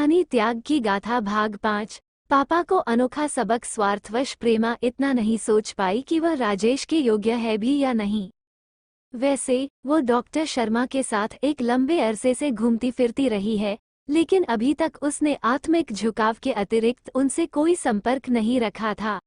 कहानी त्याग की गाथा भाग 5। पापा को अनोखा सबक। स्वार्थवश प्रेमा इतना नहीं सोच पाई कि वह राजेश के योग्य है भी या नहीं। वैसे वो डॉक्टर शर्मा के साथ एक लंबे अरसे से घूमती फिरती रही है, लेकिन अभी तक उसने आत्मिक झुकाव के अतिरिक्त उनसे कोई संपर्क नहीं रखा था।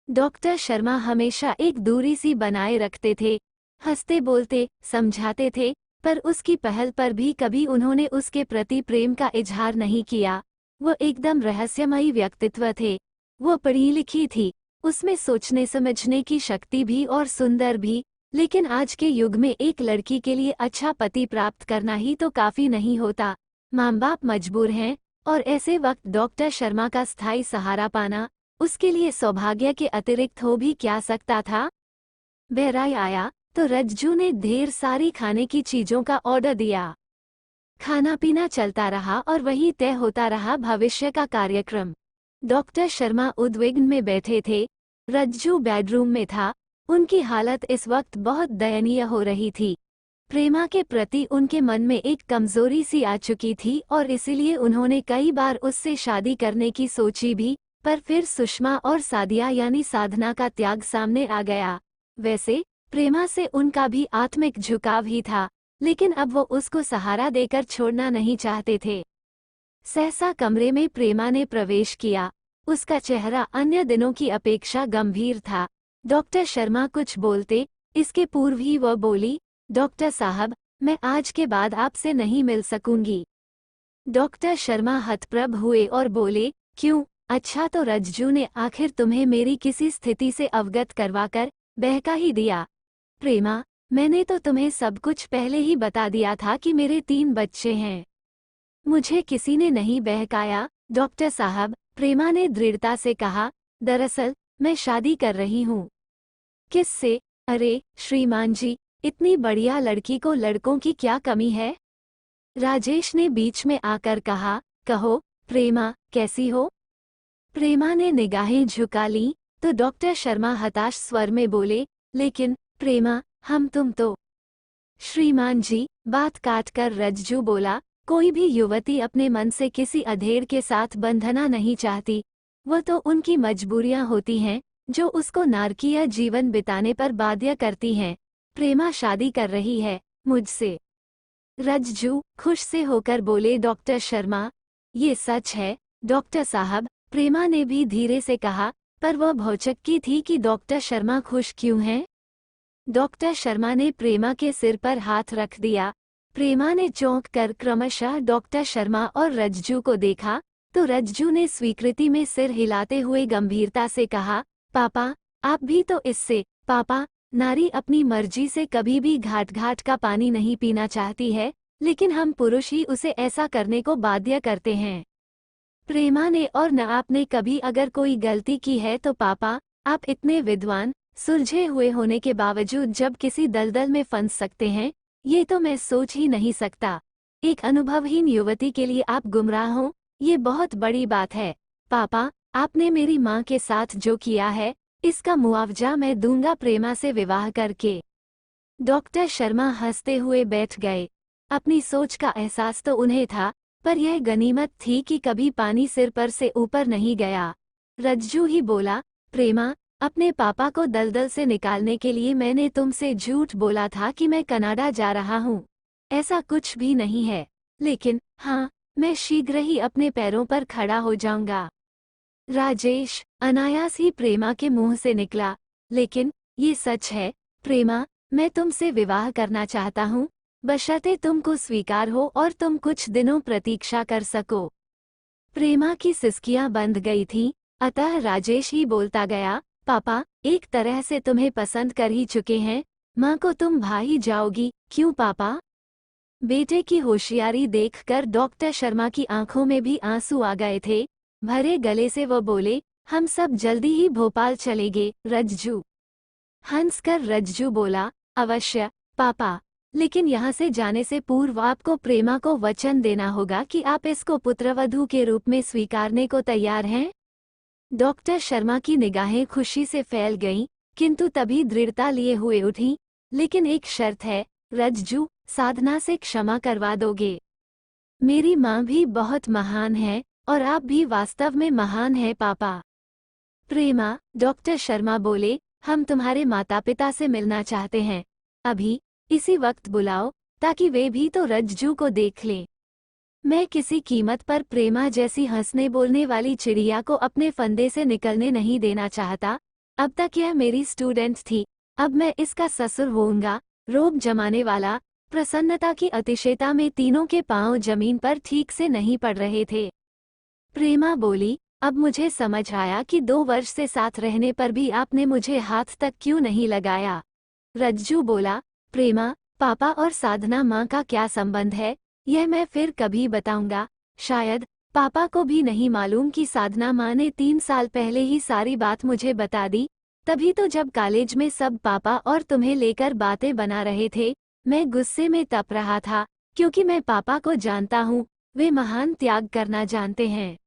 डॉक्टर शर्मा हमेशा एक दूरी सी बनाए रखते थे, हंसते बोलते समझाते थे, पर उसकी पहल पर भी कभी उन्होंने उसके प्रति प्रेम का इजहार नहीं किया। वो एकदम रहस्यमयी व्यक्तित्व थे। वो पढ़ी लिखी थी, उसमें सोचने समझने की शक्ति भी और सुंदर भी, लेकिन आज के युग में एक लड़की के लिए अच्छा पति प्राप्त करना ही तो काफी नहीं होता। माँ बाप मजबूर हैं, और ऐसे वक्त डॉक्टर शर्मा का स्थायी सहारा पाना उसके लिए सौभाग्य के अतिरिक्त हो भी क्या सकता था। बहराई आया तो रज्जू ने ढेर सारी खाने की चीजों का ऑर्डर दिया। खाना पीना चलता रहा और वही तय होता रहा भविष्य का कार्यक्रम। डॉक्टर शर्मा उद्विग्न में बैठे थे, रज्जू बेडरूम में था। उनकी हालत इस वक्त बहुत दयनीय हो रही थी। प्रेमा के प्रति उनके मन में एक कमजोरी सी आ चुकी थी और इसीलिए उन्होंने कई बार उससे शादी करने की सोची भी, पर फिर सुषमा और सादिया यानी साधना का त्याग सामने आ गया। वैसे प्रेमा से उनका भी आत्मिक झुकाव ही था, लेकिन अब वो उसको सहारा देकर छोड़ना नहीं चाहते थे। सहसा कमरे में प्रेमा ने प्रवेश किया। उसका चेहरा अन्य दिनों की अपेक्षा गंभीर था। डॉक्टर शर्मा कुछ बोलते, इसके पूर्व ही वह बोली, डॉक्टर साहब, मैं आज के बाद आपसे नहीं मिल सकूंगी। डॉक्टर शर्मा हतप्रभ हुए और बोले, क्यों? अच्छा तो रज्जू ने आखिर तुम्हें मेरी किसी स्थिति से अवगत करवाकर बहका ही दिया। प्रेमा, मैंने तो तुम्हें सब कुछ पहले ही बता दिया था कि मेरे 3 बच्चे हैं। मुझे किसी ने नहीं बहकाया डॉक्टर साहब, प्रेमा ने दृढ़ता से कहा। दरअसल मैं शादी कर रही हूँ। किससे? अरे श्रीमान जी, इतनी बढ़िया लड़की को लड़कों की क्या कमी है? राजेश ने बीच में आकर कहा। कहो प्रेमा, कैसी हो? प्रेमा ने निगाहें झुका लीं तो डॉक्टर शर्मा हताश स्वर में बोले, लेकिन प्रेमा, हम तुम तो। श्रीमान जी, बात काटकर रज्जू बोला, कोई भी युवती अपने मन से किसी अधेड़ के साथ बंधना नहीं चाहती। वो तो उनकी मजबूरियां होती हैं जो उसको नारकीय जीवन बिताने पर बाध्य करती हैं। प्रेमा शादी कर रही है मुझसे। रज्जू खुश से होकर बोले। डॉक्टर शर्मा, ये सच है डॉक्टर साहब, प्रेमा ने भी धीरे से कहा, पर वह भौचक्की थी कि डॉक्टर शर्मा खुश क्यों हैं। डॉक्टर शर्मा ने प्रेमा के सिर पर हाथ रख दिया। प्रेमा ने चौंक कर क्रमशः डॉक्टर शर्मा और रज्जू को देखा, तो रज्जू ने स्वीकृति में सिर हिलाते हुए गंभीरता से कहा, पापा, आप भी तो इससे। पापा, नारी अपनी मर्जी से कभी भी घाट घाट का पानी नहीं पीना चाहती है, लेकिन हम पुरुष ही उसे ऐसा करने को बाध्य करते हैं। प्रेमा ने और न आपने कभी अगर कोई गलती की है तो पापा, आप इतने विद्वान सुलझे हुए होने के बावजूद जब किसी दलदल में फंस सकते हैं, ये तो मैं सोच ही नहीं सकता। एक अनुभवहीन युवती के लिए आप गुमराह हो, ये बहुत बड़ी बात है। पापा, आपने मेरी माँ के साथ जो किया है, इसका मुआवजा मैं दूंगा प्रेमा से विवाह करके। डॉक्टर शर्मा हंसते हुए बैठ गए। अपनी सोच का एहसास तो उन्हें था, पर यह गनीमत थी कि कभी पानी सिर पर से ऊपर नहीं गया। रज्जू ही बोला, प्रेमा, अपने पापा को दलदल से निकालने के लिए मैंने तुमसे झूठ बोला था कि मैं कनाडा जा रहा हूँ। ऐसा कुछ भी नहीं है, लेकिन हाँ, मैं शीघ्र ही अपने पैरों पर खड़ा हो जाऊंगा। राजेश, अनायास ही प्रेमा के मुंह से निकला, लेकिन ये सच है प्रेमा, मैं तुमसे विवाह करना चाहता हूँ, बशर्ते तुमको स्वीकार हो और तुम कुछ दिनों प्रतीक्षा कर सको। प्रेमा की सिसकियां बंध गई थीं, अतः राजेश ही बोलता गया, पापा, एक तरह से तुम्हें पसंद कर ही चुके हैं, माँ को तुम भा ही जाओगी, क्यों पापा? बेटे की होशियारी देखकर डॉक्टर शर्मा की आंखों में भी आंसू आ गए थे। भरे गले से वो बोले, हम सब जल्दी ही भोपाल चलेंगे। रज्जू हंसकर रज्जू बोला, अवश्य पापा, लेकिन यहाँ से जाने से पूर्व आपको प्रेमा को वचन देना होगा कि आप इसको पुत्रवधू के रूप में स्वीकारने को तैयार हैं। डॉक्टर शर्मा की निगाहें खुशी से फैल गईं, किंतु तभी दृढ़ता लिए हुए उठी, लेकिन एक शर्त है, रज्जू, साधना से क्षमा करवा दोगे? मेरी माँ भी बहुत महान है और आप भी वास्तव में महान है पापा। प्रेमा, डॉक्टर शर्मा बोले, हम तुम्हारे माता पिता से मिलना चाहते हैं। अभी, इसी वक्त बुलाओ, ताकि वे भी तो रज्जू को देख लें। मैं किसी कीमत पर प्रेमा जैसी हंसने बोलने वाली चिड़िया को अपने फंदे से निकलने नहीं देना चाहता। अब तक यह मेरी स्टूडेंट थी, अब मैं इसका ससुर होऊंगा। रोब जमाने वाला, प्रसन्नता की अतिशयता में तीनों के पांव जमीन पर ठीक से नहीं पड़ रहे थे। प्रेमा बोली, अब मुझे समझ आया कि 2 वर्ष से साथ रहने पर भी आपने मुझे हाथ तक क्यों नहीं लगाया। रज्जू बोला, प्रेमा, पापा और साधना माँ का क्या संबंध है, यह मैं फिर कभी बताऊंगा। शायद पापा को भी नहीं मालूम कि साधना माँ ने 3 साल पहले ही सारी बात मुझे बता दी। तभी तो जब कॉलेज में सब पापा और तुम्हें लेकर बातें बना रहे थे, मैं गुस्से में तप रहा था, क्योंकि मैं पापा को जानता हूँ, वे महान त्याग करना जानते हैं।